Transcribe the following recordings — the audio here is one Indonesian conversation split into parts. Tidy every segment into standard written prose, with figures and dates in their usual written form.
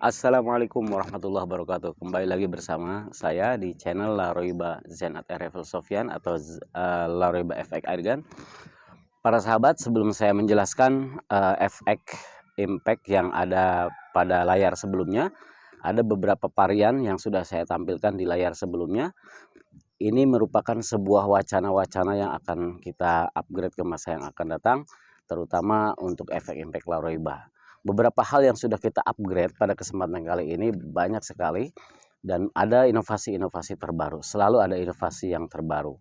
Assalamualaikum warahmatullahi wabarakatuh. Kembali lagi bersama saya di channel Laroiba Zen Revel Sofyan atau Laroiba FX Airgun. Para sahabat, sebelum saya menjelaskan efek impact yang ada pada layar sebelumnya, ada beberapa varian yang sudah saya tampilkan di layar sebelumnya. Ini merupakan sebuah wacana-wacana yang akan kita upgrade ke masa yang akan datang, terutama untuk efek impact Laroiba. Beberapa hal yang sudah kita upgrade pada kesempatan kali ini banyak sekali, dan ada inovasi-inovasi terbaru. Selalu ada inovasi yang terbaru.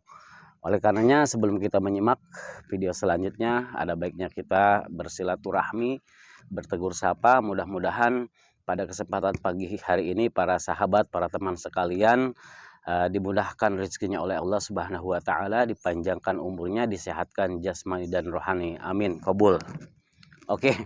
Oleh karenanya, sebelum kita menyimak video selanjutnya, ada baiknya kita bersilaturahmi, bertegur sapa. Mudah-mudahan pada kesempatan pagi hari ini para sahabat, para teman sekalian dimudahkan rezekinya oleh Allah Subhanahu wa taala, dipanjangkan umurnya, disehatkan jasmani dan rohani. Amin. Qabul. Oke.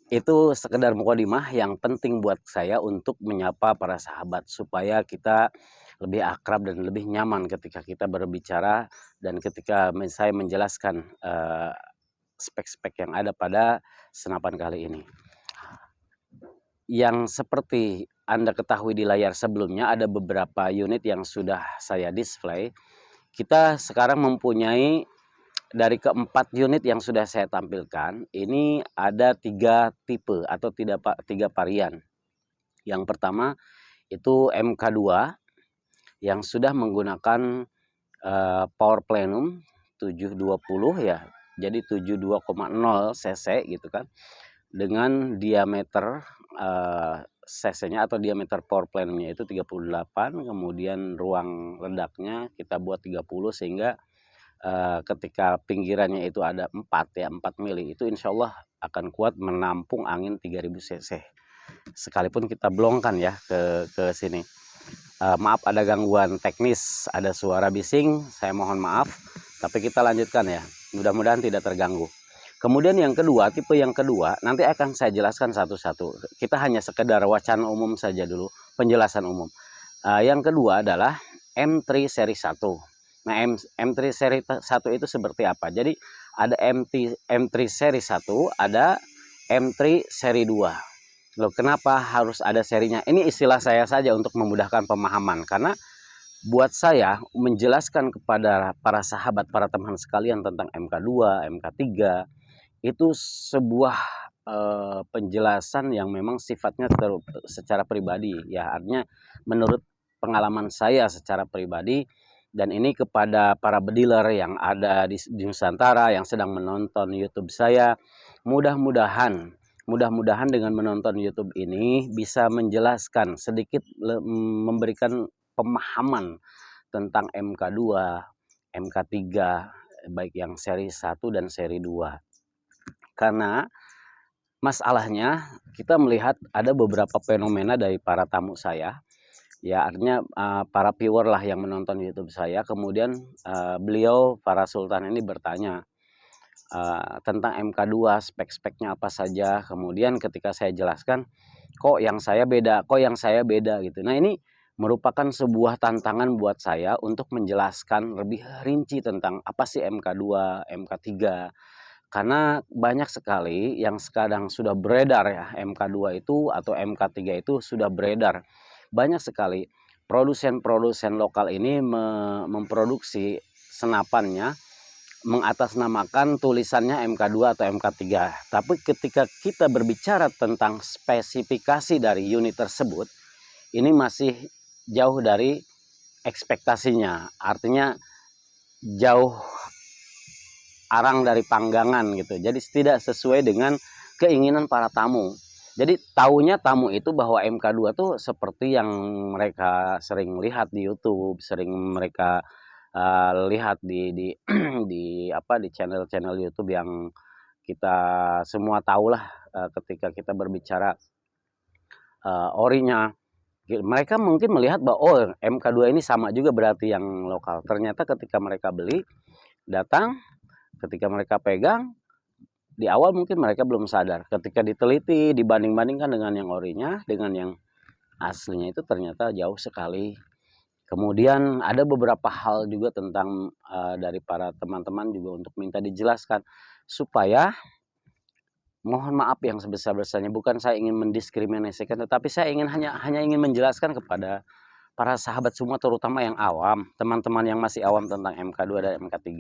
Itu sekedar mukadimah yang penting buat saya untuk menyapa para sahabat supaya kita lebih akrab dan lebih nyaman ketika kita berbicara dan ketika saya menjelaskan spek-spek yang ada pada senapan kali ini. Yang seperti Anda ketahui di layar sebelumnya, ada beberapa unit yang sudah saya display. Kita sekarang mempunyai dari keempat unit yang sudah saya tampilkan, ini ada 3 tipe atau tiga varian. Yang pertama itu MK2 yang sudah menggunakan power plenum 720 ya. Jadi 72,0 cc gitu kan. Dengan diameter cc-nya atau diameter power plenumnya itu 38, kemudian ruang ledaknya kita buat 30 sehingga ketika pinggirannya itu ada 4 mili, itu insya Allah akan kuat menampung angin 3000 cc. Sekalipun kita blongkan ya ke sini. Maaf ada gangguan teknis, ada suara bising, saya mohon maaf. Tapi kita lanjutkan ya, mudah-mudahan tidak terganggu. Kemudian yang kedua, tipe yang kedua, nanti akan saya jelaskan satu-satu. Kita hanya sekedar wacana umum saja dulu, penjelasan umum. Yang kedua adalah M3 seri 1. Nah, M3 seri 1 itu seperti apa? Jadi ada M3 seri 1, ada M3 seri 2. Loh, kenapa harus ada serinya? Ini istilah saya saja untuk memudahkan pemahaman. Karena buat saya menjelaskan kepada para sahabat, para teman sekalian tentang MK2, MK3, itu sebuah penjelasan yang memang sifatnya secara pribadi. Ya, artinya menurut pengalaman saya secara pribadi, dan ini kepada para bediler yang ada di Nusantara yang sedang menonton YouTube saya, mudah-mudahan dengan menonton YouTube ini bisa menjelaskan sedikit, memberikan pemahaman tentang MK2, MK3 baik yang seri 1 dan seri 2. Karena masalahnya kita melihat ada beberapa fenomena dari para tamu saya. Ya, artinya para viewer lah yang menonton YouTube saya. Kemudian beliau, para sultan ini bertanya tentang MK2, spek-speknya apa saja. Kemudian ketika saya jelaskan, kok yang saya beda gitu. Nah, ini merupakan sebuah tantangan buat saya untuk menjelaskan lebih rinci tentang apa sih MK2, MK3. Karena banyak sekali yang sekarang sudah beredar ya, MK2 itu atau MK3 itu sudah beredar. Banyak sekali produsen-produsen lokal ini memproduksi senapannya mengatasnamakan tulisannya MK2 atau MK3. Tapi ketika kita berbicara tentang spesifikasi dari unit tersebut, ini masih jauh dari ekspektasinya. Artinya jauh arang dari panggangan gitu. Jadi tidak sesuai dengan keinginan para tamu. Jadi tahunya tamu itu bahwa MK2 tuh seperti yang mereka sering lihat di YouTube, sering mereka lihat di di channel-channel YouTube yang kita semua tahulah ketika kita berbicara orinya. Mereka mungkin melihat bahwa oh, MK2 ini sama juga berarti yang lokal. Ternyata ketika mereka beli, datang, ketika mereka pegang, di awal mungkin mereka belum sadar. Ketika diteliti, dibanding-bandingkan dengan yang orinya, dengan yang aslinya, itu ternyata jauh sekali. Kemudian ada beberapa hal juga tentang dari para teman-teman juga untuk minta dijelaskan supaya mohon maaf yang sebesar-besarnya, bukan saya ingin mendiskriminasikan, tetapi saya hanya ingin menjelaskan kepada para sahabat semua, terutama yang awam, teman-teman yang masih awam tentang MK2 dan MK3.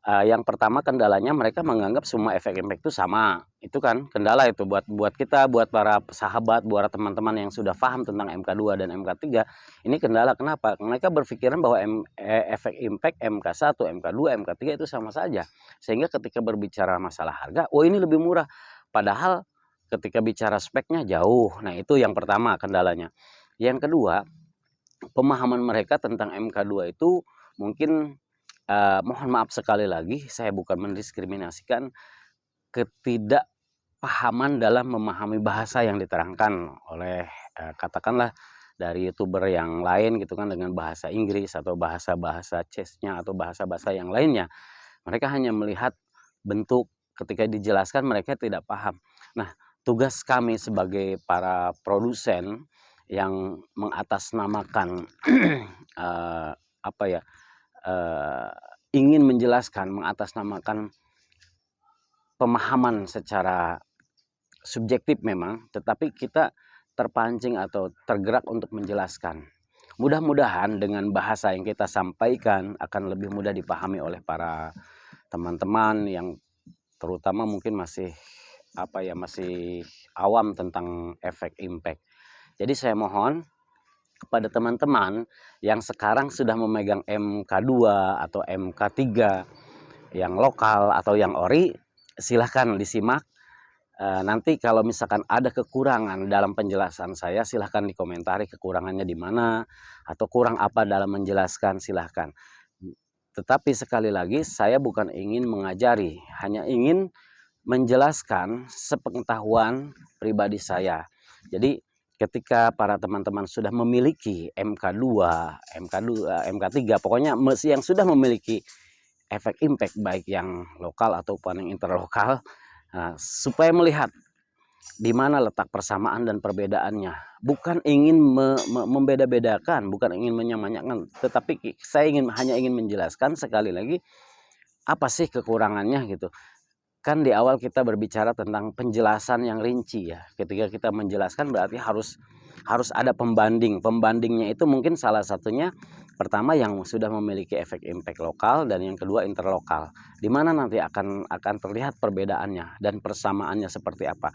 Yang pertama kendalanya mereka menganggap semua efek impact itu sama. Itu kan kendala itu buat kita, buat para sahabat, buat teman-teman yang sudah paham tentang MK2 dan MK3. Ini kendala kenapa? Mereka berpikiran bahwa efek impact MK1, MK2, MK3 itu sama saja. Sehingga ketika berbicara masalah harga, oh ini lebih murah. Padahal ketika bicara speknya jauh. Nah, itu yang pertama kendalanya. Yang kedua, pemahaman mereka tentang MK2 itu mungkin mohon maaf sekali lagi, saya bukan mendiskriminasikan, ketidakpahaman dalam memahami bahasa yang diterangkan oleh katakanlah dari youtuber yang lain gitu kan, dengan bahasa Inggris atau bahasa-bahasa chess-nya atau bahasa-bahasa yang lainnya. Mereka hanya melihat bentuk, ketika dijelaskan mereka tidak paham. Nah, tugas kami sebagai para produsen yang mengatasnamakan apa ya, ingin menjelaskan, mengatasnamakan pemahaman secara subjektif memang, tetapi kita terpancing atau tergerak untuk menjelaskan. Mudah-mudahan dengan bahasa yang kita sampaikan akan lebih mudah dipahami oleh para teman-teman yang terutama mungkin masih masih awam tentang efek impact. Jadi saya mohon kepada teman-teman yang sekarang sudah memegang MK2 atau MK3 yang lokal atau yang ori, silahkan disimak. Nanti kalau misalkan ada kekurangan dalam penjelasan saya, silahkan dikomentari kekurangannya di mana atau kurang apa dalam menjelaskan, silahkan. Tetapi sekali lagi saya bukan ingin mengajari, hanya ingin menjelaskan sepengetahuan pribadi saya. Jadi ketika para teman-teman sudah memiliki MK2, MK2, MK3, pokoknya yang sudah memiliki efek impact baik yang lokal ataupun yang interlokal, supaya melihat di mana letak persamaan dan perbedaannya. Bukan ingin membeda-bedakan, bukan ingin menyamakan, tetapi saya hanya ingin menjelaskan sekali lagi apa sih kekurangannya gitu. Kan di awal kita berbicara tentang penjelasan yang rinci ya. Ketika kita menjelaskan berarti harus ada pembanding. Pembandingnya itu mungkin salah satunya pertama yang sudah memiliki efek impact lokal dan yang kedua interlokal. Di mana nanti akan terlihat perbedaannya dan persamaannya seperti apa.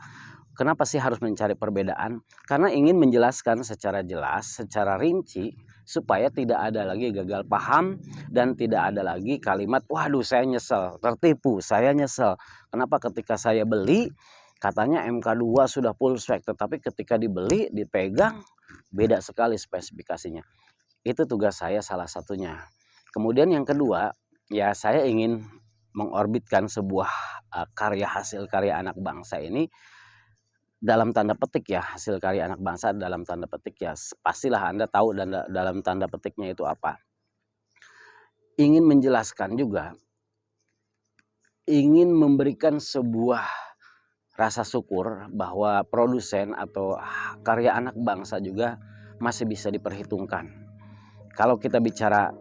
Kenapa sih harus mencari perbedaan? Karena ingin menjelaskan secara jelas, secara rinci, supaya tidak ada lagi gagal paham dan tidak ada lagi kalimat, waduh saya nyesel, tertipu, saya nyesel. Kenapa ketika saya beli, katanya MK2 sudah full spec, tetapi ketika dibeli, dipegang, beda sekali spesifikasinya. Itu tugas saya salah satunya. Kemudian yang kedua, ya saya ingin mengorbitkan sebuah hasil karya anak bangsa ini dalam tanda petik ya, hasil karya anak bangsa dalam tanda petik ya, pastilah Anda tahu dan dalam tanda petiknya itu apa. Ingin menjelaskan juga, ingin memberikan sebuah rasa syukur bahwa produsen atau karya anak bangsa juga masih bisa diperhitungkan. Kalau kita bicara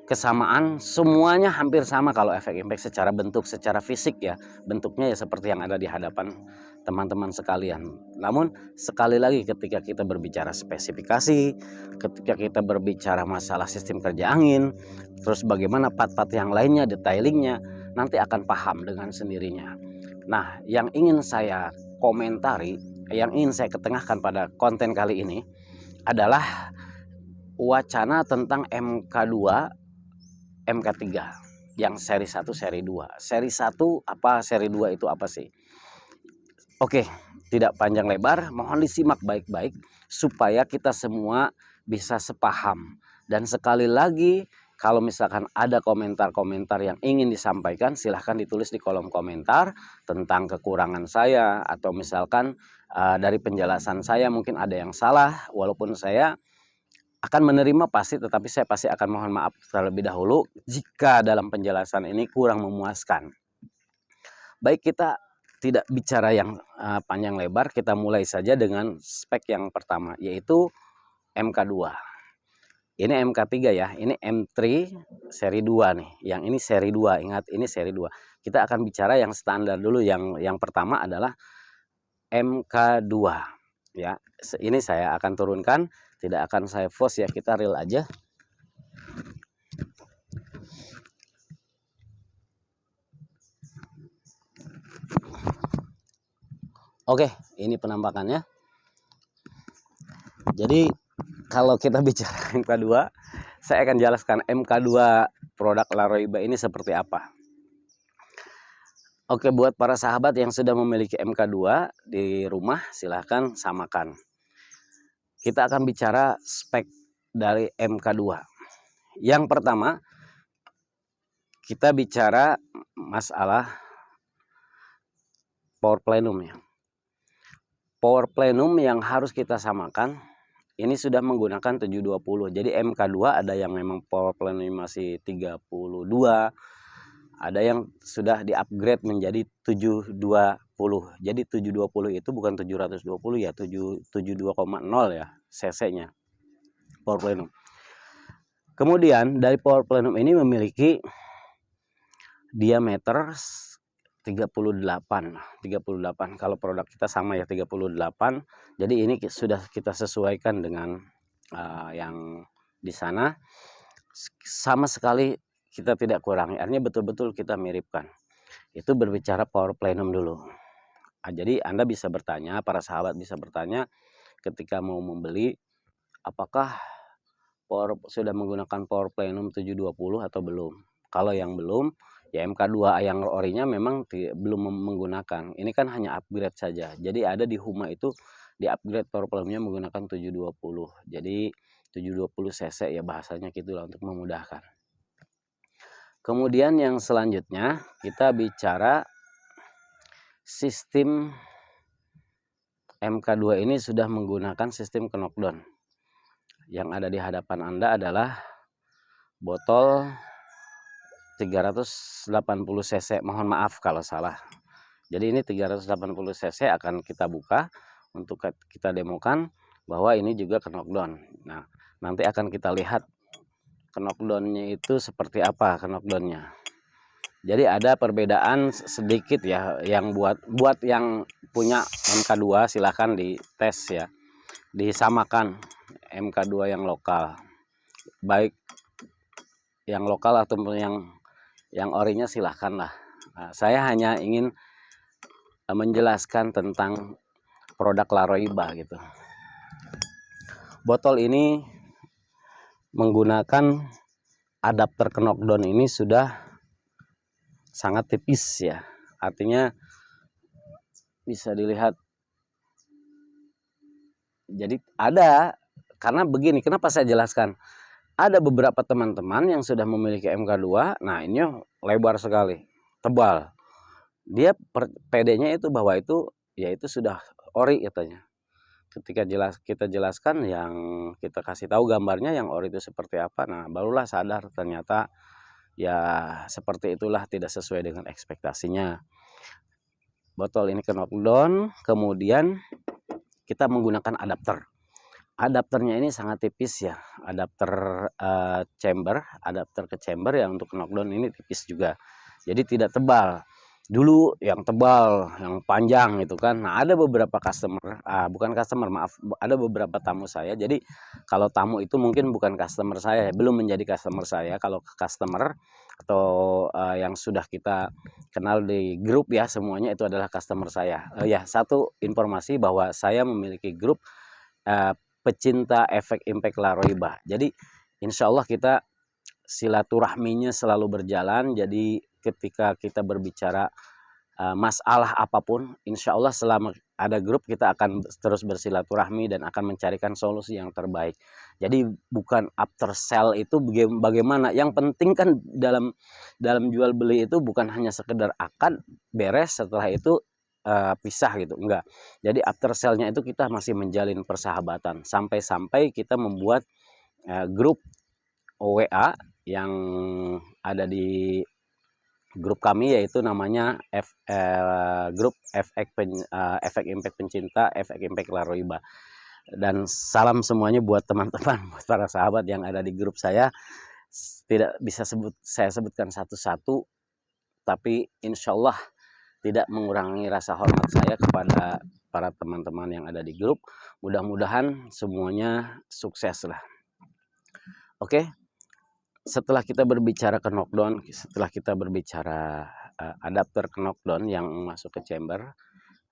kesamaan, semuanya hampir sama kalau efek impact secara bentuk, secara fisik ya. Bentuknya ya seperti yang ada di hadapan teman-teman sekalian. Namun sekali lagi ketika kita berbicara spesifikasi, ketika kita berbicara masalah sistem kerja angin, terus bagaimana part-part yang lainnya, detailingnya, nanti akan paham dengan sendirinya. Nah, yang ingin saya komentari, yang ingin saya ketengahkan pada konten kali ini adalah wacana tentang MK2, MK3 yang seri 1, seri 2. Seri 1 apa, seri 2 itu apa sih? Oke, tidak panjang lebar, mohon disimak baik-baik supaya kita semua bisa sepaham. Dan sekali lagi, kalau misalkan ada komentar-komentar yang ingin disampaikan, silahkan ditulis di kolom komentar tentang kekurangan saya, atau misalkan dari penjelasan saya mungkin ada yang salah, walaupun saya akan menerima pasti, tetapi saya pasti akan mohon maaf terlebih dahulu jika dalam penjelasan ini kurang memuaskan. Baik, kita tidak bicara yang panjang lebar, kita mulai saja dengan spek yang pertama, yaitu MK2. Ini MK3 ya, ini M3 seri 2 nih. Yang ini seri 2, ingat ini seri 2. Kita akan bicara yang standar dulu. Yang pertama adalah MK2 ya. Ini saya akan turunkan, tidak akan saya force ya, kita real aja. Oke, ini penampakannya. Jadi kalau kita bicara MK2, saya akan jelaskan MK2 produk Laroiba ini seperti apa. Oke, buat para sahabat yang sudah memiliki MK2 di rumah, silahkan samakan. Kita akan bicara spek dari MK2. Yang pertama, kita bicara masalah power plenum ya. Power plenum yang harus kita samakan ini sudah menggunakan 720. Jadi MK2 ada yang memang power plenum masih 32, ada yang sudah di-upgrade menjadi 720. Jadi 720 itu bukan 720 ya, 72,0 ya cc-nya power plenum. Kemudian dari power plenum ini memiliki diameter 38 kalau produk kita sama ya 38. Jadi ini sudah kita sesuaikan dengan yang di sana, sama sekali kita tidak kurangi, artinya betul-betul kita miripkan. Itu berbicara power plenum dulu. Jadi Anda bisa bertanya, para sahabat bisa bertanya ketika mau membeli, apakah sudah menggunakan power plenum 720 atau belum. Kalau yang belum, ya MK2 yang orinya memang belum menggunakan. Ini kan hanya upgrade saja. Jadi ada di Huma itu di upgrade power plenumnya menggunakan 720. Jadi 720 cc ya bahasanya gitulah untuk memudahkan. Kemudian yang selanjutnya kita bicara sistem MK2 ini sudah menggunakan sistem knockdown. Yang ada di hadapan Anda adalah botol 380 cc, mohon maaf kalau salah. Jadi ini 380 cc akan kita buka untuk kita demokan bahwa ini juga knockdown. Nah, nanti akan kita lihat knockdownnya itu seperti apa knockdownnya. Jadi ada perbedaan sedikit ya, yang buat yang punya MK2 silahkan dites ya, disamakan MK2 yang lokal, baik yang lokal ataupun yang orinya silahkan lah. Nah, saya hanya ingin menjelaskan tentang produk Laroiba gitu. Botol ini menggunakan adapter knockdown ini sudah sangat tipis ya, artinya bisa dilihat. Jadi ada, karena begini, kenapa saya jelaskan, ada beberapa teman-teman yang sudah memiliki MK2, nah ini lebar sekali, tebal, dia PD-nya itu bahwa itu ya itu sudah ori katanya. Ketika kita jelaskan, yang kita kasih tahu gambarnya yang ori itu seperti apa, nah barulah sadar ternyata ya seperti itulah, tidak sesuai dengan ekspektasinya. Botol ini knockdown, kemudian kita menggunakan adapter. Adapternya ini sangat tipis ya, adapter adapter ke chamber ya, untuk knockdown ini tipis juga. Jadi tidak tebal. Dulu yang tebal, yang panjang gitu kan. Nah, ada beberapa customer, bukan customer, maaf, ada beberapa tamu saya. Jadi kalau tamu itu mungkin bukan customer saya, belum menjadi customer saya. Kalau customer atau yang sudah kita kenal di grup ya, semuanya itu adalah customer saya. Ya, satu informasi bahwa saya memiliki grup pecinta efek impact Laroiba. Jadi insya Allah kita silaturahminya selalu berjalan. Jadi ketika kita berbicara masalah apapun, insya Allah selama ada grup kita akan terus bersilaturahmi dan akan mencarikan solusi yang terbaik. Jadi bukan after sell itu bagaimana, yang penting kan dalam jual beli itu bukan hanya sekedar akad beres setelah itu pisah gitu, enggak. Jadi after sell-nya itu kita masih menjalin persahabatan sampai kita membuat grup WA yang ada di grup kami, yaitu namanya grup efek impact pencinta efek impact Laroiba. Dan salam semuanya buat teman-teman, buat para sahabat yang ada di grup saya. Tidak bisa saya sebutkan satu-satu, tapi insya Allah tidak mengurangi rasa hormat saya kepada para teman-teman yang ada di grup. Mudah-mudahan semuanya sukses lah. Oke, setelah kita berbicara ke knockdown, setelah kita berbicara adapter ke knockdown yang masuk ke chamber,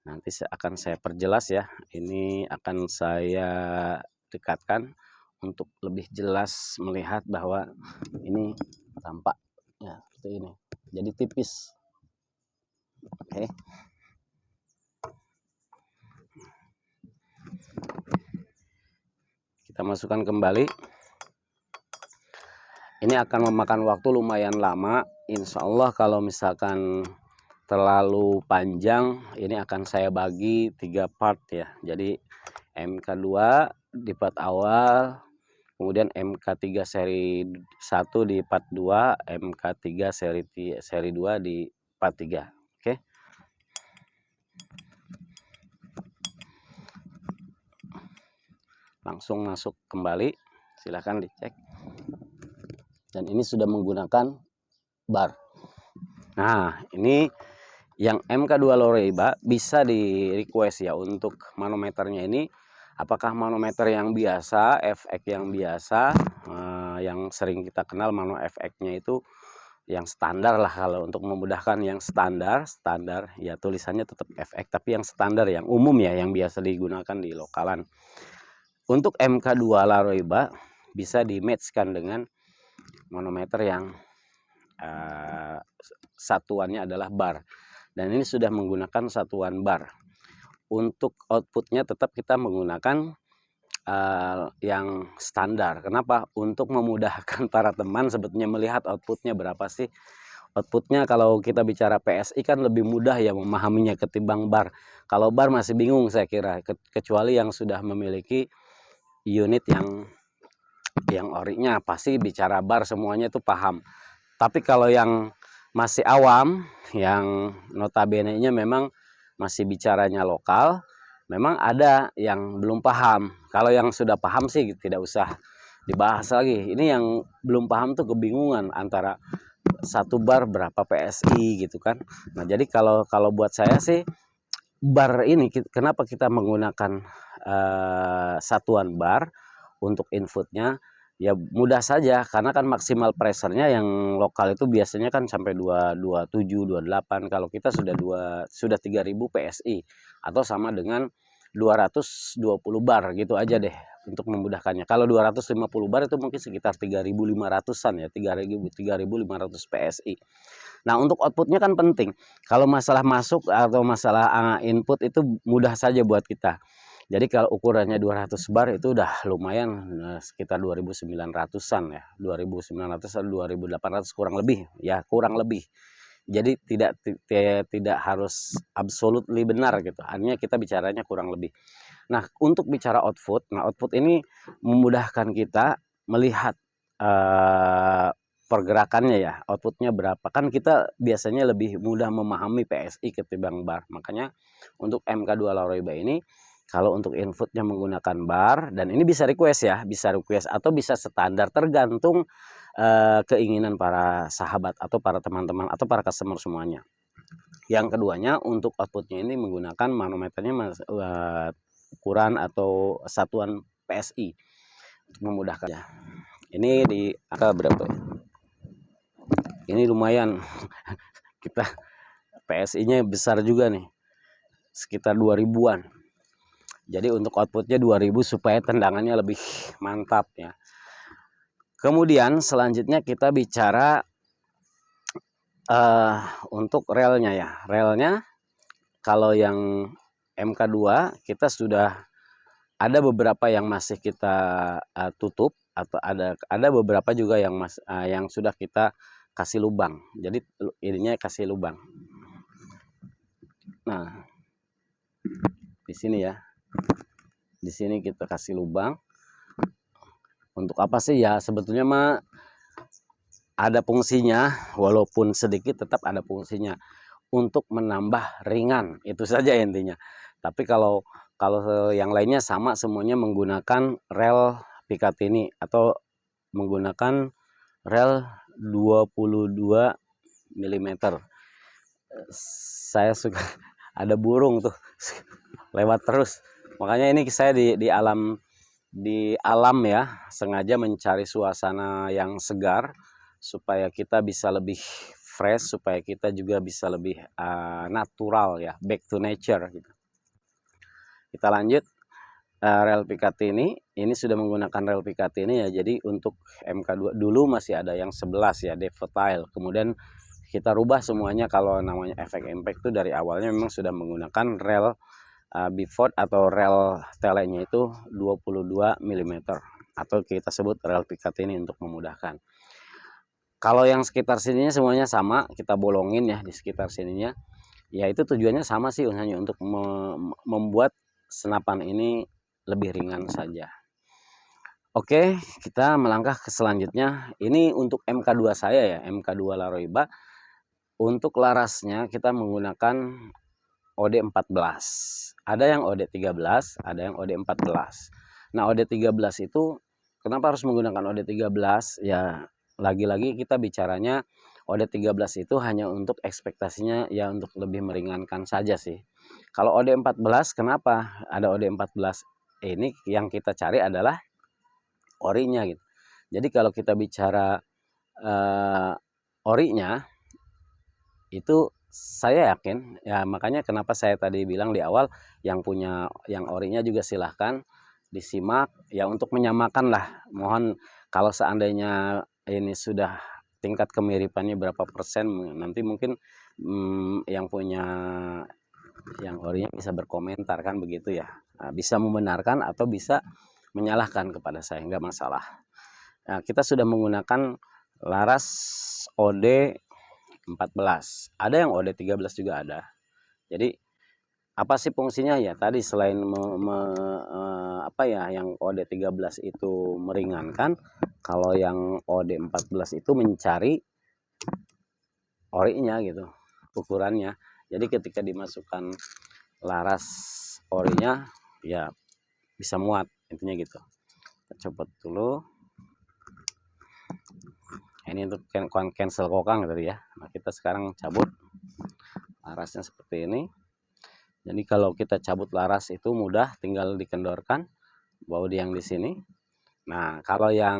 nanti akan saya perjelas ya. Ini akan saya dekatkan untuk lebih jelas melihat bahwa ini tampaknya seperti ini. Jadi tipis. Oke. Kita masukkan kembali. Ini akan memakan waktu lumayan lama. Insya Allah kalau misalkan terlalu panjang, ini akan saya bagi 3 part ya. Jadi MK2 di part awal, kemudian MK3 seri 1 di part 2, MK3 seri 2 di part 3. Oke. Langsung masuk kembali, silahkan dicek. Dan ini sudah menggunakan bar. Nah, ini yang MK2 Loraiba bisa di request ya untuk manometernya ini. Apakah manometer yang biasa, FX yang biasa, yang sering kita kenal mano FX-nya itu yang standar lah. Kalau untuk memudahkan yang standar ya tulisannya tetap FX, tapi yang standar, yang umum ya, yang biasa digunakan di lokalan. Untuk MK2 Loraiba bisa di matchkan dengan manometer yang satuannya adalah bar, dan ini sudah menggunakan satuan bar. Untuk outputnya tetap kita menggunakan yang standar. Kenapa? Untuk memudahkan para teman sebetulnya melihat outputnya berapa sih. Outputnya kalau kita bicara PSI kan lebih mudah ya memahaminya ketimbang bar. Kalau bar masih bingung saya kira, kecuali yang sudah memiliki unit yang orinya pasti bicara bar semuanya itu paham. Tapi kalau yang masih awam, yang notabene-nya memang masih bicaranya lokal, memang ada yang belum paham. Kalau yang sudah paham sih tidak usah dibahas lagi. Ini yang belum paham tuh kebingungan antara satu bar berapa PSI gitu kan. Nah, jadi kalau buat saya sih bar ini kenapa kita menggunakan satuan bar untuk inputnya, ya mudah saja karena kan maksimal pressure-nya yang lokal itu biasanya kan sampai 227, 28. Kalau kita sudah 3000 PSI atau sama dengan 220 bar gitu aja deh untuk memudahkannya. Kalau 250 bar itu mungkin sekitar 3500-an ya, 3500 PSI. Nah, untuk outputnya kan penting. Kalau masalah masuk atau masalah input itu mudah saja buat kita. Jadi kalau ukurannya 200 bar itu udah lumayan, sekitar 2900-an ya. 2900 atau 2800 kurang lebih ya, kurang lebih. Jadi tidak harus absolutely benar gitu. Artinya kita bicaranya kurang lebih. Nah, untuk bicara output, output ini memudahkan kita melihat pergerakannya ya, outputnya berapa. Kan kita biasanya lebih mudah memahami PSI ketimbang bar. Makanya untuk MK2 Loraiba ini kalau untuk inputnya menggunakan bar, dan ini bisa request ya, bisa request atau bisa standar tergantung keinginan para sahabat atau para teman-teman atau para customer semuanya. Yang keduanya untuk outputnya ini menggunakan manometernya ukuran atau satuan PSI untuk memudahkannya. Ini di angka berapa ya? Ini lumayan kita PSI-nya besar juga nih, sekitar 2000-an. Jadi untuk outputnya 2000 supaya tendangannya lebih mantap ya. Kemudian selanjutnya kita bicara untuk relnya ya. Relnya kalau yang MK2 kita sudah ada beberapa yang masih kita tutup, atau ada beberapa juga yang sudah kita kasih lubang. Jadi ininya kasih lubang. Nah, di sini ya. Di sini kita kasih lubang. Untuk apa sih ya? Sebetulnya mah ada fungsinya, walaupun sedikit tetap ada fungsinya untuk menambah ringan, itu saja intinya. Tapi kalau Kalau yang lainnya sama semuanya menggunakan rel Picatinny atau menggunakan rel 22 mm. Saya suka ada burung tuh lewat terus. Makanya ini saya di alam ya, sengaja mencari suasana yang segar supaya kita bisa lebih fresh, supaya kita juga bisa lebih natural ya, back to nature gitu. Kita lanjut. Rel Picatinny ini sudah menggunakan rel Picatinny ya, jadi untuk MK2 dulu masih ada yang 11 ya, Devoutile. Kemudian kita rubah semuanya, kalau namanya efek impact itu dari awalnya memang sudah menggunakan rel Biford atau rel telenya itu 22 mm atau kita sebut rel Picatinny untuk memudahkan. Kalau yang sekitar sininya semuanya sama, kita bolongin ya di sekitar sininya. Ya itu tujuannya sama sih, hanya untuk membuat senapan ini lebih ringan saja. Oke, kita melangkah ke selanjutnya. Ini untuk MK2 saya ya, MK2 Laroiba. Untuk larasnya kita menggunakan OD14. Ada yang OD13, ada yang OD14. Nah, OD13 itu kenapa harus menggunakan OD13? Ya, lagi-lagi kita bicaranya OD13 itu hanya untuk ekspektasinya ya untuk lebih meringankan saja sih. Kalau OD14 kenapa ada OD14? Ini yang kita cari adalah orinya gitu. Jadi kalau kita bicara orinya itu saya yakin ya, makanya kenapa saya tadi bilang di awal yang punya yang orinya juga silahkan disimak ya untuk menyamakan lah. Mohon kalau seandainya ini sudah tingkat kemiripannya berapa persen, nanti mungkin yang punya yang orinya bisa berkomentar kan begitu ya. Nah, bisa membenarkan atau bisa menyalahkan kepada saya, nggak masalah. Nah, kita sudah menggunakan laras OD 14. Ada yang OD 13 juga ada. Jadi apa sih fungsinya ya? Tadi selain apa ya, yang OD 13 itu meringankan, kalau yang OD 14 itu mencari orinya gitu, ukurannya. Jadi ketika dimasukkan laras orinya ya bisa muat, intinya gitu. Kita copot dulu. Ini untuk cancel kokang tadi ya. Nah, kita sekarang cabut larasnya seperti ini. Jadi kalau kita cabut laras itu mudah, tinggal dikendorkan baut yang di sini. Nah, kalau yang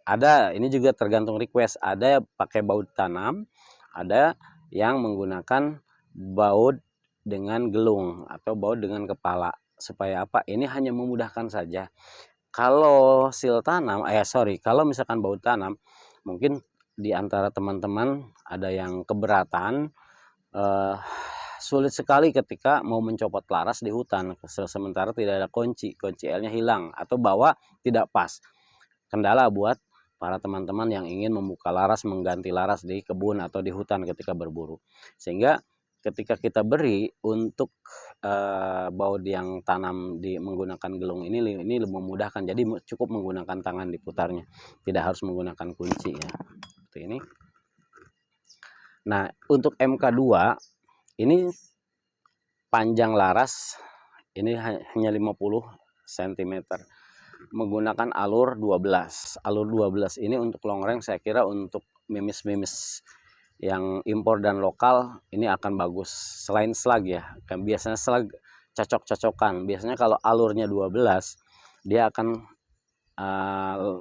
ada ini juga tergantung request. Ada pakai baut tanam, ada yang menggunakan baut dengan gelung atau baut dengan kepala. Supaya apa? Ini hanya memudahkan saja. Kalau sil tanam, kalau misalkan baut tanam, mungkin di antara teman-teman ada yang keberatan, sulit sekali ketika mau mencopot laras di hutan, sementara tidak ada kunci L-nya hilang atau bawa tidak pas. Kendala buat para teman-teman yang ingin membuka laras, mengganti laras di kebun atau di hutan ketika berburu. Sehingga ketika kita beri untuk baut yang tanam menggunakan gelung ini lebih memudahkan. Jadi cukup menggunakan tangan diputarnya, tidak harus menggunakan kunci ya. Seperti ini. Nah, untuk MK2 ini panjang laras ini hanya 50 cm menggunakan alur 12. Alur 12 ini untuk long range saya kira untuk mimis-mimis yang impor dan lokal ini akan bagus. Selain slag ya, kan biasanya slag cocok-cocokan. Biasanya kalau alurnya 12 dia akan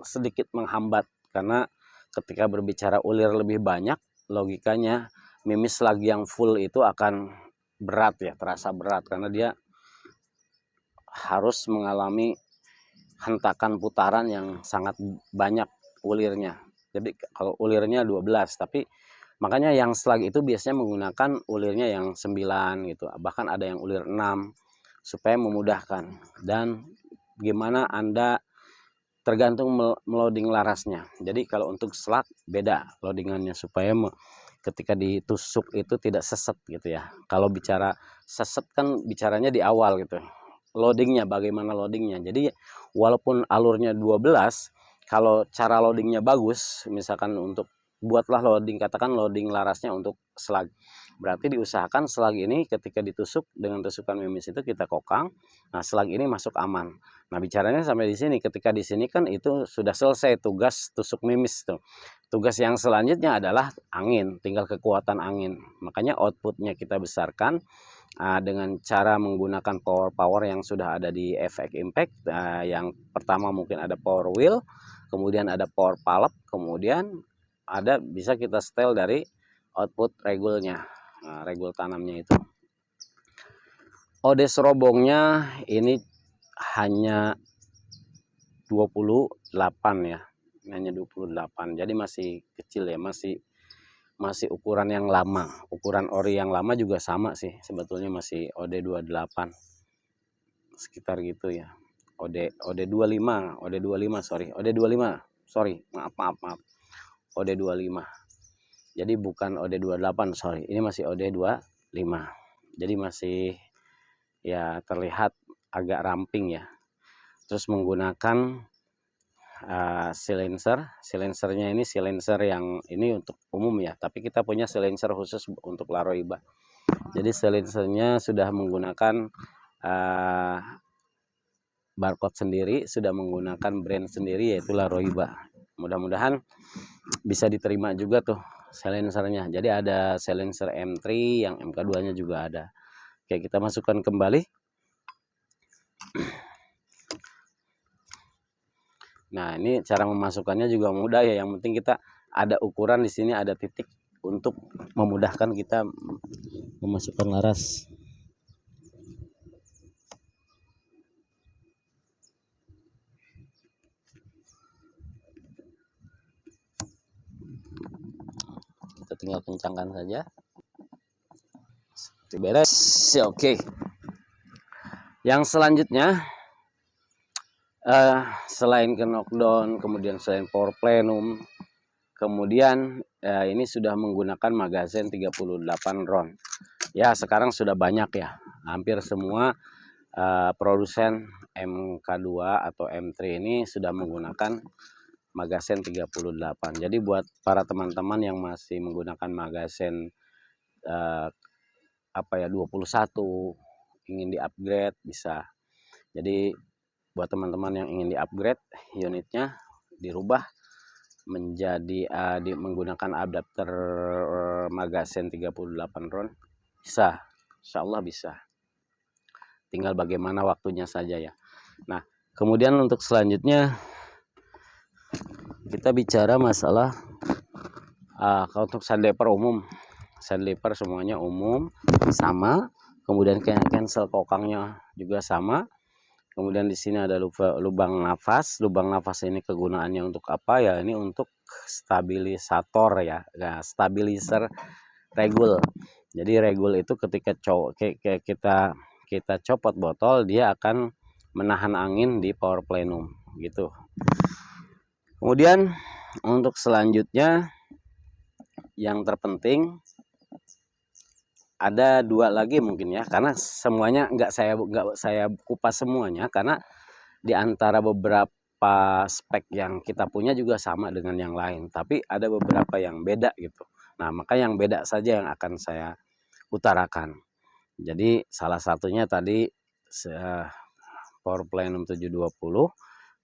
sedikit menghambat, karena ketika berbicara ulir lebih banyak, logikanya mimis slag yang full itu akan berat ya, terasa berat karena dia harus mengalami hentakan putaran yang sangat banyak ulirnya. Jadi kalau ulirnya 12, tapi makanya yang slag itu biasanya menggunakan ulirnya yang 9 gitu. Bahkan ada yang ulir 6 supaya memudahkan. Dan gimana Anda tergantung meloading larasnya. Jadi kalau untuk slag beda loadingannya supaya ketika ditusuk itu tidak seset gitu ya. Kalau bicara seset kan bicaranya di awal gitu. Loadingnya, bagaimana loadingnya. Jadi walaupun alurnya 12, kalau cara loadingnya bagus, misalkan untuk buatlah loading, katakan loading larasnya untuk slag. Berarti diusahakan slag ini ketika ditusuk dengan tusukan mimis itu kita kokang. Nah, slag ini masuk aman. Nah, bicaranya sampai di sini. Ketika di sini kan itu sudah selesai tugas tusuk mimis tuh. Tugas yang selanjutnya adalah angin, tinggal kekuatan angin. Makanya outputnya kita besarkan dengan cara menggunakan power yang sudah ada di efek impact. Yang pertama mungkin ada power wheel, kemudian ada power pallet, kemudian ada bisa kita setel dari output regulnya, regul tanamnya itu. OD serobongnya ini hanya 28 ya, hanya 28, jadi masih kecil ya, masih ukuran yang lama. Ukuran ori yang lama juga sama sih sebetulnya, masih OD 28 sekitar gitu ya. OD 25 sorry, OD 25 sorry, maaf OD 25. Jadi bukan OD 28, sorry. Ini masih OD 25. Jadi masih ya terlihat agak ramping ya. Terus menggunakan silencer. Silencernya ini silencer yang ini untuk umum ya, tapi kita punya silencer khusus untuk Laroiba. Jadi silencernya sudah menggunakan barcode sendiri, sudah menggunakan brand sendiri yaitu Laroiba. Mudah-mudahan bisa diterima juga tuh silencernya. Jadi ada silencer M3 yang MK2 nya juga ada. Oke, kita masukkan kembali. Nah, ini cara memasukkannya juga mudah ya. Yang penting kita ada ukuran di sini, ada titik untuk memudahkan kita memasukkan laras. Kita tinggal kencangkan saja. Beres. Oke. Yang selanjutnya selain ke knockdown, kemudian selain power plenum, kemudian ini sudah menggunakan magazine 38 round. Ya, sekarang sudah banyak ya. Hampir semua produsen MK2 atau M3 ini sudah menggunakan magazine 38. Jadi buat para teman-teman yang masih menggunakan magazine 21 ingin di-upgrade bisa. Jadi buat teman-teman yang ingin di-upgrade unitnya, dirubah menjadi menggunakan adapter magazine 38 round bisa, insya Allah bisa, tinggal bagaimana waktunya saja ya. Nah, kemudian untuk selanjutnya kita bicara masalah untuk sandpaper umum. Sandpaper semuanya umum sama, kemudian cancel kokangnya juga sama. Kemudian di sini ada lubang nafas. Lubang nafas ini kegunaannya untuk apa ya? Ini untuk stabilisator ya, stabilizer regul. Jadi regul itu ketika kita copot botol, dia akan menahan angin di power plenum gitu. Kemudian untuk selanjutnya yang terpenting ada dua lagi mungkin ya, karena semuanya nggak saya kupas semuanya, karena di antara beberapa spek yang kita punya juga sama dengan yang lain, tapi ada beberapa yang beda gitu. Nah, maka yang beda saja yang akan saya utarakan. Jadi salah satunya tadi power plenum 720,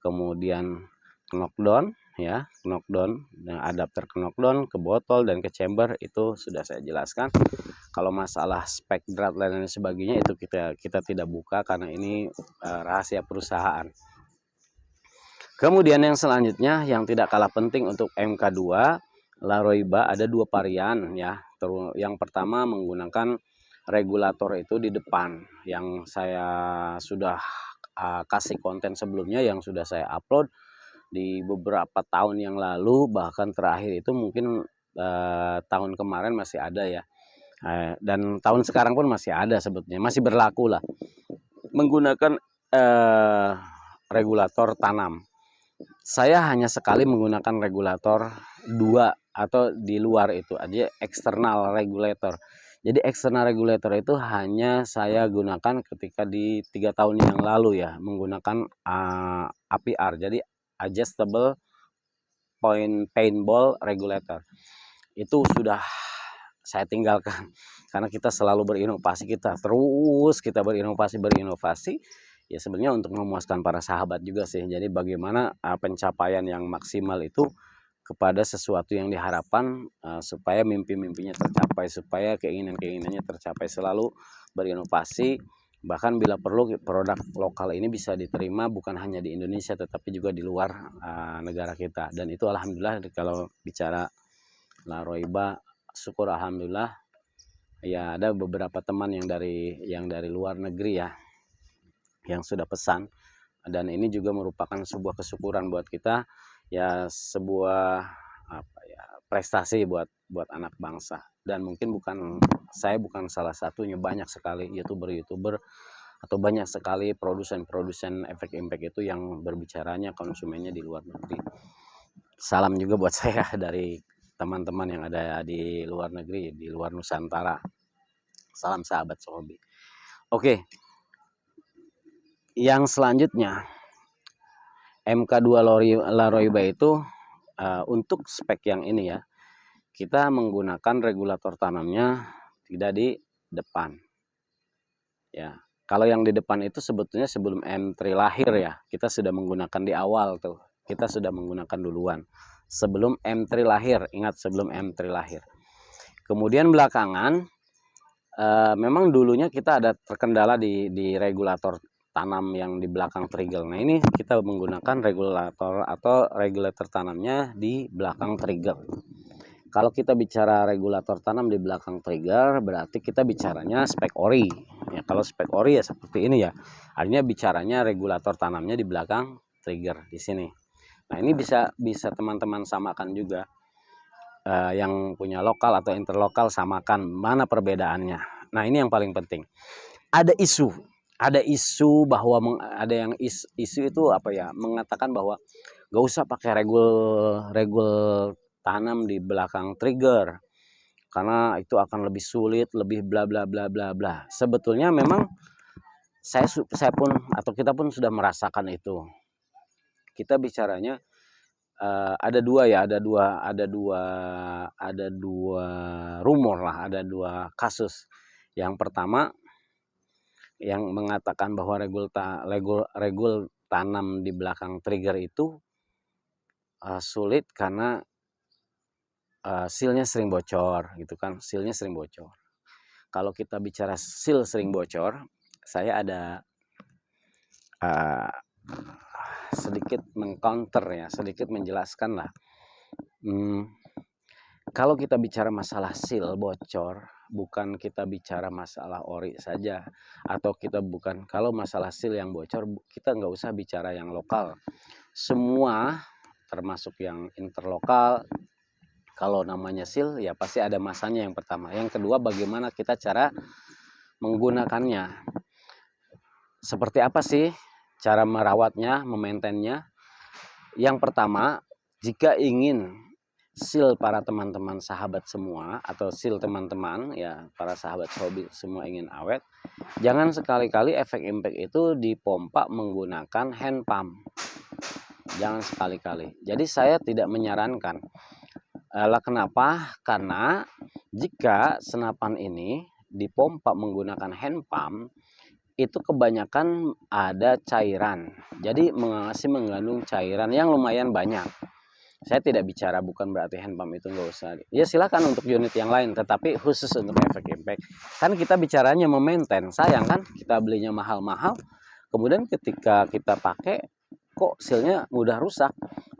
kemudian knockdown ya, knockdown, adapter knockdown ke botol dan ke chamber itu sudah saya jelaskan. Kalau masalah spek drat dan sebagainya itu kita tidak buka karena ini rahasia perusahaan. Kemudian yang selanjutnya yang tidak kalah penting untuk MK2 Laroiba ada dua varian ya. Yang pertama menggunakan regulator itu di depan, yang saya sudah kasih konten sebelumnya, yang sudah saya upload di beberapa tahun yang lalu, bahkan terakhir itu mungkin tahun kemarin masih ada ya, dan tahun sekarang pun masih ada sebetulnya, masih berlaku lah, menggunakan regulator tanam. Saya hanya sekali menggunakan regulator 2 atau di luar itu aja, eksternal regulator. Jadi eksternal regulator itu hanya saya gunakan ketika di 3 tahun yang lalu ya, menggunakan APR, jadi adjustable paintball regulator. Itu sudah saya tinggalkan karena kita selalu berinovasi, kita berinovasi ya sebenarnya untuk memuaskan para sahabat juga sih. Jadi bagaimana pencapaian yang maksimal itu kepada sesuatu yang diharapkan, supaya mimpi-mimpinya tercapai, supaya keinginan-keinginannya tercapai, selalu berinovasi. Bahkan bila perlu produk lokal ini bisa diterima bukan hanya di Indonesia tetapi juga di luar negara kita. Dan itu alhamdulillah kalau bicara La Roiba, syukur alhamdulillah ya ada beberapa teman yang dari luar negeri ya yang sudah pesan, dan ini juga merupakan sebuah kesyukuran buat kita ya, sebuah prestasi buat anak bangsa. Dan mungkin saya bukan salah satunya, banyak sekali youtuber atau banyak sekali produsen efek impact itu yang berbicaranya konsumennya di luar negeri. Salam juga buat saya dari teman-teman yang ada di luar negeri, di luar Nusantara. Salam sahabat Sohobi. Oke. Yang selanjutnya MK2 La Roiba itu untuk spek yang ini ya, kita menggunakan regulator tanamnya tidak di depan. Ya, kalau yang di depan itu sebetulnya sebelum M3 lahir ya, kita sudah menggunakan di awal tuh. Kita sudah menggunakan duluan. Sebelum M3 lahir, ingat sebelum M3 lahir. Kemudian belakangan memang dulunya kita ada terkendala di regulator tanam yang di belakang trigger. Nah ini kita menggunakan regulator tanamnya di belakang trigger. Kalau kita bicara regulator tanam di belakang trigger berarti kita bicaranya spek ori. Ya kalau spek ori ya seperti ini ya. Artinya bicaranya regulator tanamnya di belakang trigger di sini. Nah ini bisa teman-teman samakan juga. Yang punya lokal atau interlokal samakan mana perbedaannya. Nah ini yang paling penting. Ada isu bahwa ada yang isu itu apa ya, mengatakan bahwa gak usah pakai regul tanam di belakang trigger karena itu akan lebih sulit, lebih bla bla bla bla bla. Sebetulnya memang saya pun atau kita pun sudah merasakan itu. Kita bicaranya ada dua rumor lah, ada dua kasus. Yang pertama yang mengatakan bahwa regul tanam di belakang trigger itu sulit karena sealnya sering bocor gitu kan, sealnya sering bocor. Kalau kita bicara seal sering bocor, saya ada sedikit mengcounter ya, sedikit menjelaskan lah. Kalau kita bicara masalah seal bocor, bukan kita bicara masalah ori saja, atau kalau masalah seal yang bocor, kita nggak usah bicara yang lokal. Semua termasuk yang interlokal, kalau namanya seal ya pasti ada masanya yang pertama. Yang kedua bagaimana kita cara menggunakannya. Seperti apa sih cara merawatnya, memaintainnya? Yang pertama, jika ingin seal para teman-teman sahabat semua atau seal teman-teman ya para sahabat hobi semua ingin awet, jangan sekali-kali efek impact itu dipompa menggunakan hand pump. Jangan sekali-kali. Jadi saya tidak menyarankan. Kenapa? Karena jika senapan ini dipompa menggunakan hand pump itu kebanyakan ada cairan. Jadi masih mengandung cairan yang lumayan banyak. Saya tidak bicara bukan berarti hand pump itu nggak usah. Ya silakan untuk unit yang lain, tetapi khusus untuk efek impact. Kan kita bicaranya memaintain. Sayang kan kita belinya mahal-mahal. Kemudian ketika kita pakai kok sealnya mudah rusak.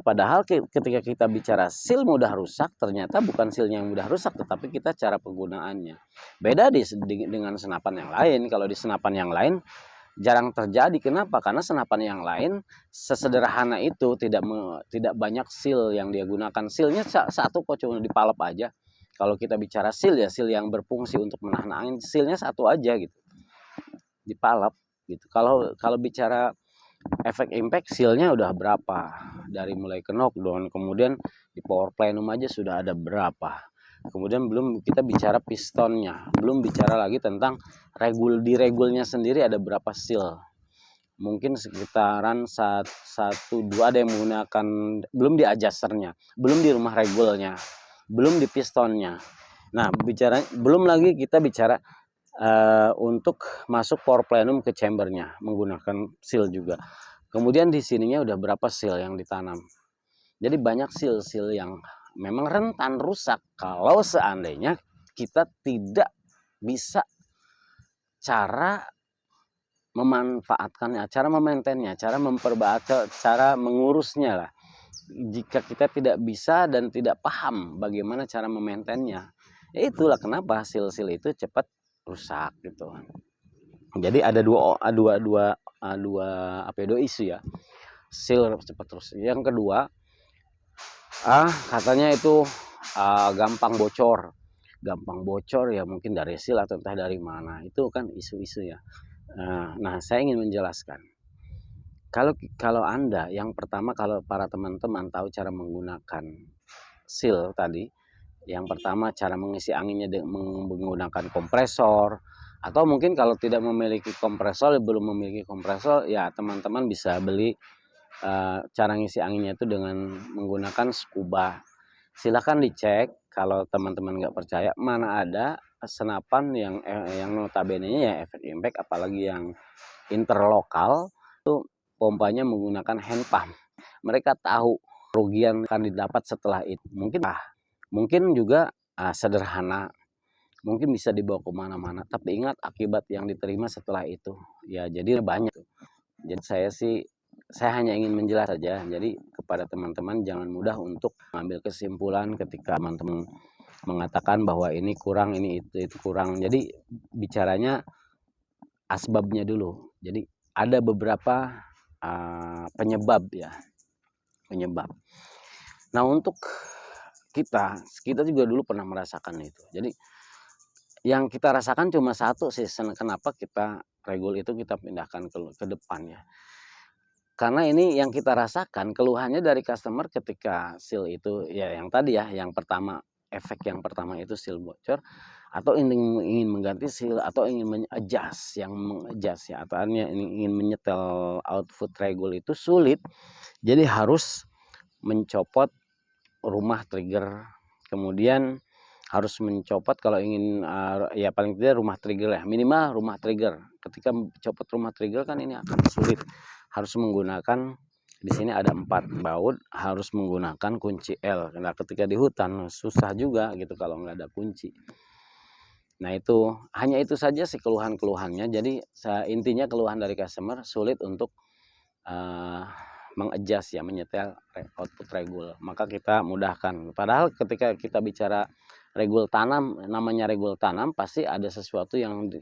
Padahal ketika kita bicara seal mudah rusak, ternyata bukan sealnya yang mudah rusak, tetapi kita cara penggunaannya. Beda dengan senapan yang lain. Kalau di senapan yang lain jarang terjadi. Kenapa? Karena senapan yang lain sesederhana itu tidak banyak seal yang dia gunakan. Sealnya satu kok, cuma dipalep aja. Kalau kita bicara seal ya seal yang berfungsi untuk menahan angin, sealnya satu aja gitu, dipalep gitu. Kalau bicara efek impact sealnya udah berapa, dari mulai ke knockdown, kemudian di power plenum aja sudah ada berapa. Kemudian belum kita bicara pistonnya, belum bicara lagi tentang regulnya sendiri ada berapa seal. mungkin sekitaran satu dua ada yang menggunakan, belum di adjusternya, belum di rumah regulnya, belum di pistonnya. Nah, belum lagi kita bicara untuk masuk power plenum ke chambernya menggunakan seal juga. Kemudian di sininya udah berapa seal yang ditanam. Jadi banyak seal-seal yang memang rentan rusak kalau seandainya kita tidak bisa cara memanfaatkannya, cara memaintainnya, cara memperbaiki, cara mengurusnya lah. Jika kita tidak bisa dan tidak paham bagaimana cara memaintainnya, itulah kenapa sil-sil itu cepat rusak gitu. Jadi ada dua isu ya. Sil cepat rusak. Yang kedua, katanya itu gampang bocor. Gampang bocor ya mungkin dari sil atau entah dari mana. Itu kan isu-isu ya. Nah, saya ingin menjelaskan. Kalau Anda yang pertama, kalau para teman-teman tahu cara menggunakan seal tadi, yang pertama cara mengisi anginnya menggunakan kompresor, atau mungkin kalau tidak memiliki kompresor, belum memiliki kompresor, ya teman-teman bisa beli cara ngisi anginnya itu dengan menggunakan scuba. Silahkan dicek kalau teman-teman nggak percaya, mana ada senapan yang notabene-nya ya efek impact, apalagi yang interlokal itu pompanya menggunakan hand pump. Mereka tahu kerugian akan didapat setelah itu. Mungkin juga sederhana, mungkin bisa dibawa kemana-mana. Tapi ingat akibat yang diterima setelah itu. Ya jadi banyak. Jadi saya hanya ingin menjelaskan saja. Jadi kepada teman-teman jangan mudah untuk mengambil kesimpulan ketika teman-teman mengatakan bahwa ini kurang, ini itu kurang. Jadi bicaranya asbabnya dulu. Jadi ada beberapa penyebab ya, penyebab. Nah, untuk kita juga dulu pernah merasakan itu. Jadi yang kita rasakan cuma satu sih, kenapa kita regul itu kita pindahkan ke depan ya. Karena ini yang kita rasakan keluhannya dari customer ketika seal itu ya yang tadi ya, yang pertama, efek yang pertama itu seal bocor, atau ingin mengganti seal, atau ingin mengadjust ya, atau ingin menyetel output regul itu sulit. Jadi harus mencopot rumah trigger, kemudian harus mencopot kalau ingin ya paling tidak rumah trigger ya, minimal rumah trigger. Ketika mencopot rumah trigger kan ini akan sulit, harus menggunakan, di sini ada 4 baut, harus menggunakan kunci L. Nah, ketika di hutan susah juga gitu kalau nggak ada kunci. Nah, itu hanya itu saja sih keluhan-keluhannya. Jadi intinya keluhan dari customer sulit untuk mengadjust ya, menyetel output regul. Maka kita mudahkan. Padahal ketika kita bicara regul tanam, namanya regul tanam pasti ada sesuatu yang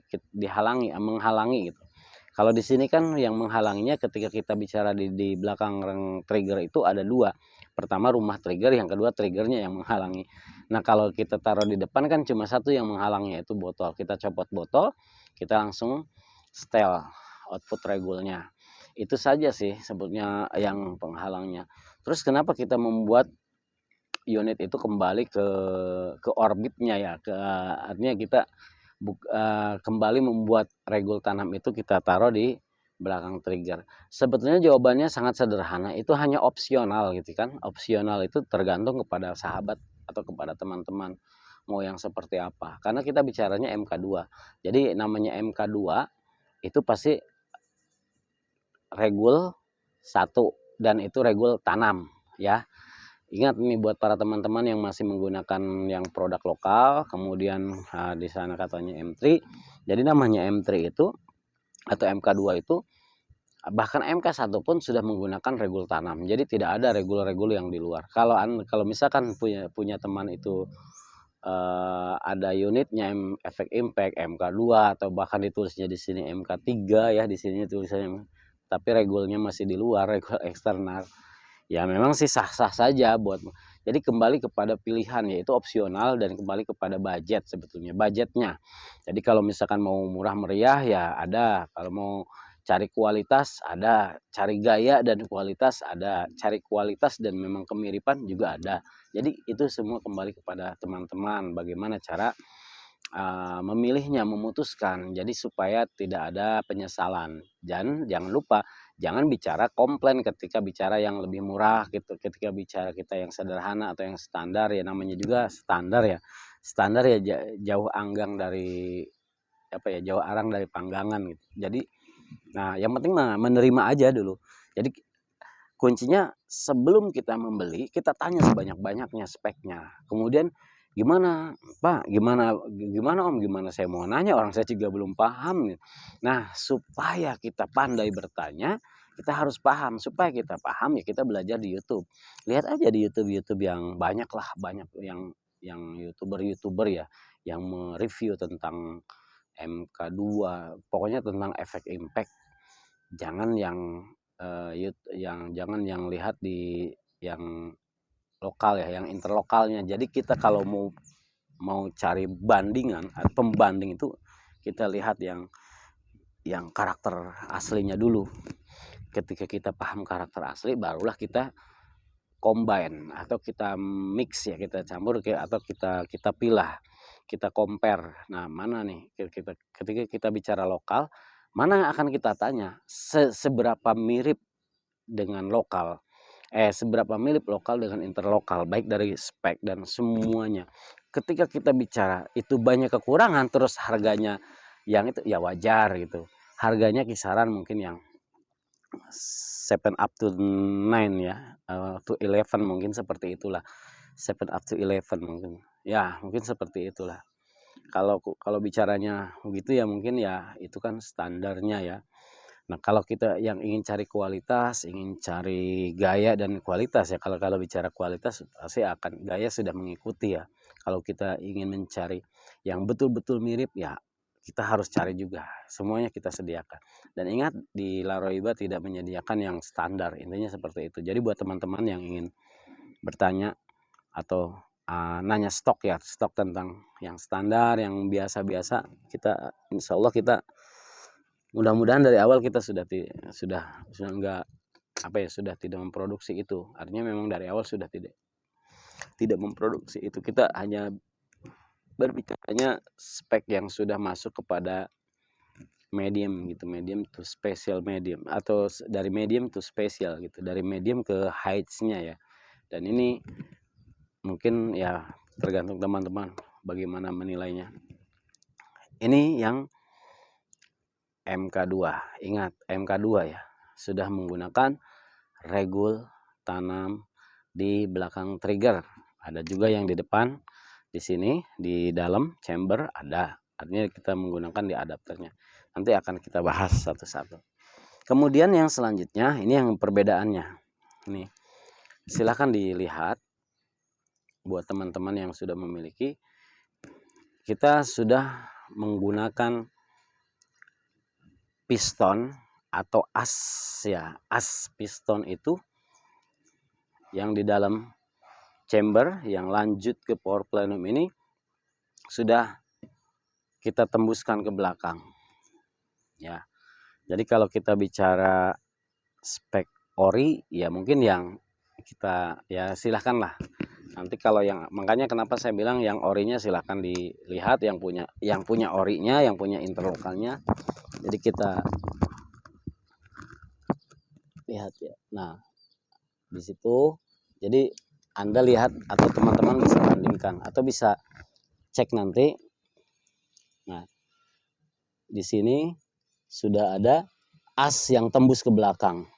menghalangi gitu. Kalau di sini kan yang menghalanginya ketika kita bicara di belakang trigger itu ada 2. Pertama rumah trigger, yang kedua triggernya yang menghalangi. Nah, kalau kita taruh di depan kan cuma satu yang menghalangi, yaitu botol. Kita copot botol, kita langsung setel output regulnya. Itu saja sih sebetulnya yang penghalangnya. Terus kenapa kita membuat unit itu kembali ke orbitnya ya, artinya kita kembali membuat regul tanam itu kita taruh di belakang trigger. Sebetulnya jawabannya sangat sederhana, itu hanya opsional gitu kan. Opsional itu tergantung kepada sahabat atau kepada teman-teman mau yang seperti apa. Karena kita bicaranya MK2. Jadi namanya MK2 itu pasti regul 1 dan itu regul tanam ya. Ingat nih buat para teman-teman yang masih menggunakan yang produk lokal, kemudian di sana katanya M3. Jadi namanya M3 itu atau MK2 itu, bahkan MK1 pun sudah menggunakan regul tanam. Jadi tidak ada regul-regul yang di luar. Kalau misalkan punya teman itu ada unitnya efek impact MK2 atau bahkan ditulisnya di sini MK3 ya, di sini tulisannya, tapi regulnya masih di luar, regul eksternal. Ya memang sih sah-sah saja buat. Jadi kembali kepada pilihan, yaitu opsional, dan kembali kepada budget sebetulnya, budgetnya. Jadi kalau misalkan mau murah meriah ya ada, kalau mau cari kualitas ada, cari gaya dan kualitas ada, cari kualitas dan memang kemiripan juga ada. Jadi itu semua kembali kepada teman-teman bagaimana cara memilihnya, memutuskan. Jadi supaya tidak ada penyesalan. Dan jangan lupa, jangan bicara komplain ketika bicara yang lebih murah gitu. Ketika bicara kita yang sederhana atau yang standar, ya namanya juga standar ya. Standar ya jauh anggang dari apa ya, jauh arang dari panggangan gitu. Jadi nah yang penting mah menerima aja dulu. Jadi kuncinya sebelum kita membeli, kita tanya sebanyak-banyaknya speknya. Kemudian gimana Pak, gimana Om, gimana saya mau nanya, orang saya juga belum paham. Nah supaya kita pandai bertanya, kita harus paham. Supaya kita paham ya kita belajar di YouTube. Lihat aja di YouTube yang banyak lah, banyak yang YouTuber ya yang mereview tentang MK2, pokoknya tentang efek impact. Jangan jangan yang lihat di yang lokal ya, yang interlokalnya. Jadi kita kalau mau cari bandingan atau pembanding itu, kita lihat yang karakter aslinya dulu. Ketika kita paham karakter asli, barulah kita combine atau kita mix ya, kita campur atau kita pilah, kita compare. Nah mana nih ketika kita bicara lokal, mana yang akan kita tanya, seberapa mirip dengan lokal, seberapa mirip lokal dengan interlokal, baik dari spek dan semuanya. Ketika kita bicara itu banyak kekurangan, terus harganya yang itu ya wajar gitu. Harganya kisaran mungkin yang 7 up to 9 ya, to 11 mungkin seperti itulah. 7 up to 11 mungkin. Ya, mungkin seperti itulah. Kalau bicaranya begitu ya mungkin ya itu kan standarnya ya. Nah, kalau kita yang ingin cari kualitas, ingin cari gaya dan kualitas ya, kalau bicara kualitas pasti akan gaya sudah mengikuti ya. Kalau kita ingin mencari yang betul-betul mirip ya, kita harus cari juga. Semuanya kita sediakan. Dan ingat di Laroiba tidak menyediakan yang standar. Intinya seperti itu. Jadi buat teman-teman yang ingin bertanya atau nanya stok ya, stok tentang yang standar, yang biasa-biasa, kita insya Allah kita mudah-mudahan dari awal kita sudah enggak apa ya, sudah tidak memproduksi itu. Artinya memang dari awal sudah tidak memproduksi itu. Kita hanya berbicaranya spek yang sudah masuk kepada medium gitu, medium to special medium, atau dari medium to special gitu, dari medium ke heights-nya ya. Dan ini mungkin ya tergantung teman-teman bagaimana menilainya. Ini yang MK2. Ingat MK2 ya, sudah menggunakan regul tanam di belakang trigger. Ada juga yang di depan, di sini di dalam chamber ada. Artinya kita menggunakan di adapternya. Nanti akan kita bahas satu-satu. Kemudian yang selanjutnya ini yang perbedaannya. Ini silahkan dilihat buat teman-teman yang sudah memiliki. Kita sudah menggunakan piston atau as ya, as piston itu yang di dalam chamber yang lanjut ke power plenum ini sudah kita tembuskan ke belakang ya. Jadi kalau kita bicara spek ori ya mungkin yang kita ya silahkan lah. Nanti kalau yang, makanya kenapa saya bilang yang orinya silahkan dilihat, yang punya orinya, yang punya interlokalnya. Jadi kita lihat ya. Nah di situ jadi Anda lihat atau teman-teman bisa bandingkan atau bisa cek nanti. Nah di sini sudah ada as yang tembus ke belakang.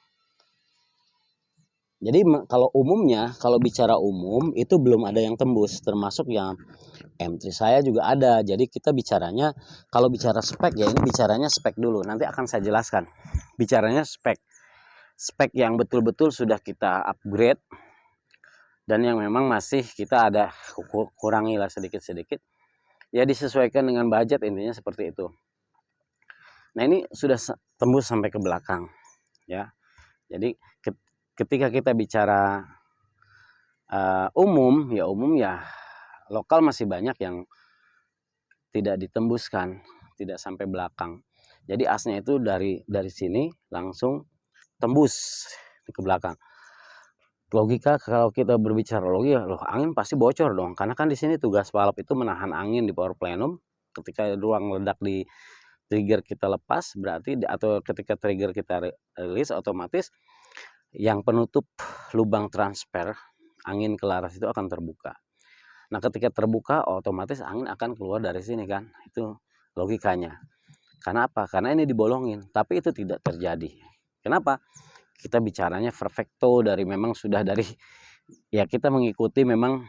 Jadi kalau umumnya, kalau bicara umum itu belum ada yang tembus, termasuk yang M3 saya juga ada. Jadi kita bicaranya, kalau bicara spek ya ini bicaranya spek dulu. Nanti akan saya jelaskan. Bicaranya spek. Spek yang betul-betul sudah kita upgrade dan yang memang masih kita ada kurangi lah sedikit-sedikit. Ya disesuaikan dengan budget, intinya seperti itu. Nah ini sudah tembus sampai ke belakang ya. Jadi ketika kita bicara umum ya lokal masih banyak yang tidak ditembuskan, tidak sampai belakang. Jadi asnya itu dari sini langsung tembus ke belakang. Logika kalau kita berbicara logika, loh angin pasti bocor dong, karena kan di sini tugas balap itu menahan angin di power plenum ketika ruang ledak di trigger kita lepas berarti, atau ketika trigger kita rilis, otomatis yang penutup lubang transfer angin ke laras itu akan terbuka. Nah ketika terbuka otomatis angin akan keluar dari sini kan, itu logikanya. Karena apa? Karena ini dibolongin, tapi itu tidak terjadi. Kenapa? Kita bicaranya perfecto dari memang sudah dari ya kita mengikuti memang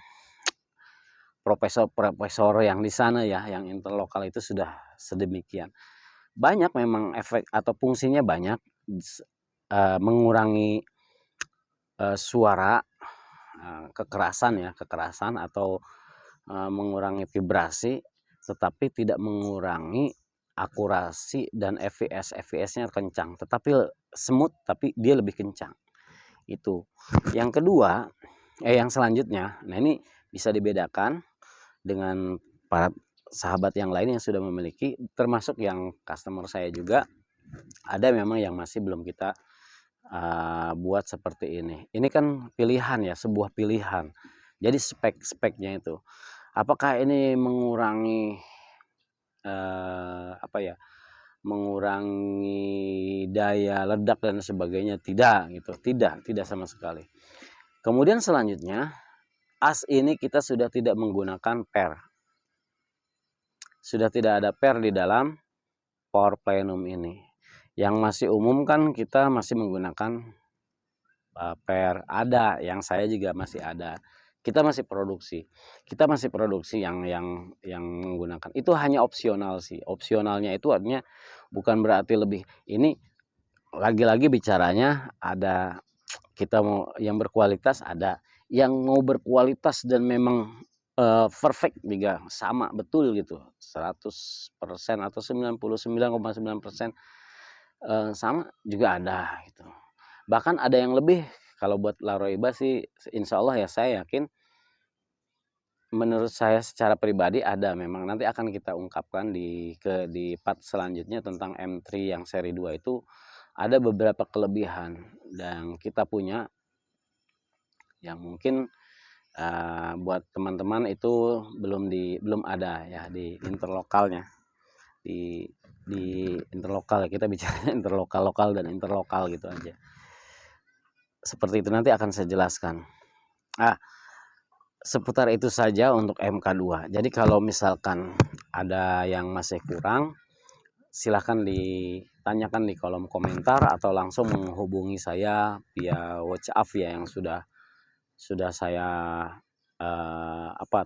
profesor-profesor yang di sana ya, yang interlokal itu sudah sedemikian. Banyak memang efek atau fungsinya banyak, mengurangi suara, kekerasan atau mengurangi vibrasi, tetapi tidak mengurangi akurasi dan fps-nya kencang, tetapi smooth, tapi dia lebih kencang. Itu. Yang kedua, yang selanjutnya, nah ini bisa dibedakan dengan para sahabat yang lain yang sudah memiliki, termasuk yang customer saya juga ada memang yang masih belum kita buat seperti ini. Ini kan pilihan ya, sebuah pilihan. Jadi spek-speknya itu, apakah ini mengurangi mengurangi daya ledak dan sebagainya? Tidak gitu, tidak sama sekali. Kemudian selanjutnya, as ini kita sudah tidak menggunakan per. Sudah tidak ada per di dalam power plenum ini. Yang masih umum kan kita masih menggunakan per, ada, yang saya juga masih ada. Kita masih produksi yang menggunakan. Itu hanya opsional sih. Opsionalnya itu artinya bukan berarti lebih. Ini lagi-lagi bicaranya ada, kita mau yang berkualitas, ada yang mau berkualitas dan memang perfect juga sama betul gitu, 100% atau 99,9% sama juga ada gitu. Bahkan ada yang lebih. Kalau buat Laroiba sih insya Allah ya, saya yakin, menurut saya secara pribadi ada, memang nanti akan kita ungkapkan di part selanjutnya tentang M3 yang seri 2 itu ada beberapa kelebihan dan kita punya yang mungkin buat teman-teman itu belum ada ya di interlokalnya, di interlokal. Kita bicara interlokal, lokal dan interlokal gitu aja. Seperti itu nanti akan saya jelaskan. Seputar itu saja untuk MK2. Jadi kalau misalkan ada yang masih kurang, silahkan ditanyakan di kolom komentar atau langsung menghubungi saya via WhatsApp ya, yang sudah saya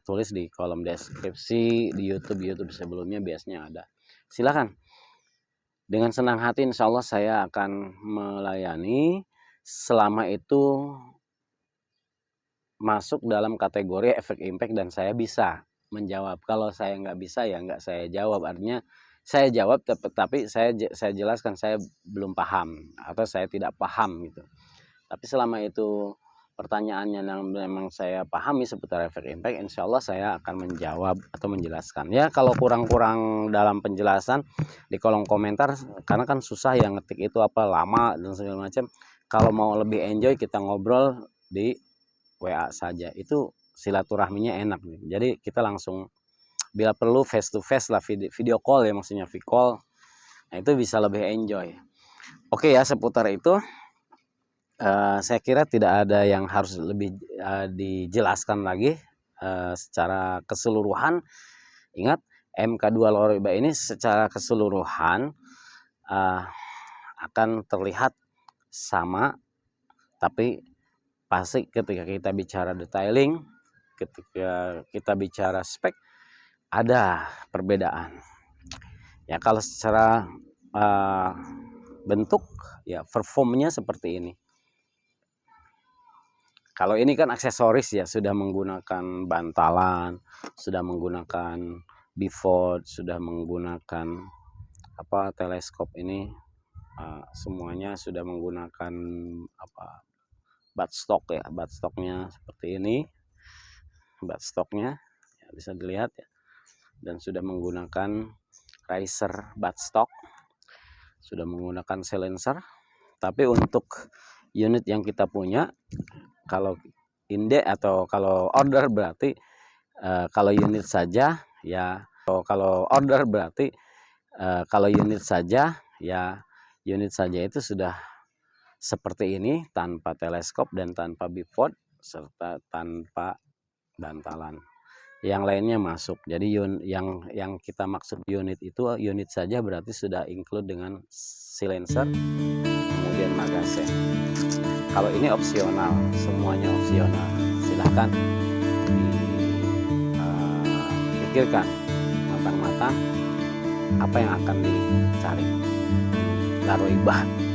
tulis di kolom deskripsi di YouTube sebelumnya, biasanya ada. Silakan, dengan senang hati insya Allah saya akan melayani selama itu masuk dalam kategori efek impact dan saya bisa menjawab. Kalau saya nggak bisa ya nggak saya jawab, artinya saya jawab tapi saya jelaskan saya belum paham atau saya tidak paham gitu. Tapi selama itu pertanyaannya yang memang saya pahami seputar efek impact, insya Allah saya akan menjawab atau menjelaskan. Ya kalau kurang-kurang dalam penjelasan di kolom komentar, karena kan susah yang ngetik itu apa, lama dan segala macam. Kalau mau lebih enjoy kita ngobrol di WA saja, itu silaturahminya enak nih. Jadi kita langsung, bila perlu face to face lah, video call ya, maksudnya video call. Nah itu bisa lebih enjoy. Oke ya, seputar itu. Saya kira tidak ada yang harus lebih dijelaskan lagi secara keseluruhan. Ingat, MK2 Laroiba ini secara keseluruhan akan terlihat sama, tapi pasti ketika kita bicara detailing, ketika kita bicara spek, ada perbedaan. Ya kalau secara bentuk ya performnya seperti ini. Kalau ini kan aksesoris ya, sudah menggunakan bantalan, sudah menggunakan bivot, sudah menggunakan teleskop ini, semuanya sudah menggunakan buttstock ya, buttstocknya seperti ini, buttstocknya ya, bisa dilihat ya, dan sudah menggunakan riser buttstock, sudah menggunakan silencer. Tapi untuk unit yang kita punya, kalau indek atau kalau order berarti kalau unit saja ya Kalau order berarti kalau unit saja ya, unit saja itu sudah seperti ini, tanpa teleskop dan tanpa bipod serta tanpa bantalan. Yang lainnya masuk. Jadi yang kita maksud unit itu unit saja berarti sudah include dengan silencer, kemudian magazine. Kalau ini opsional, semuanya opsional. Silahkan dipikirkan matang-matang apa yang akan dicari. Laroibah.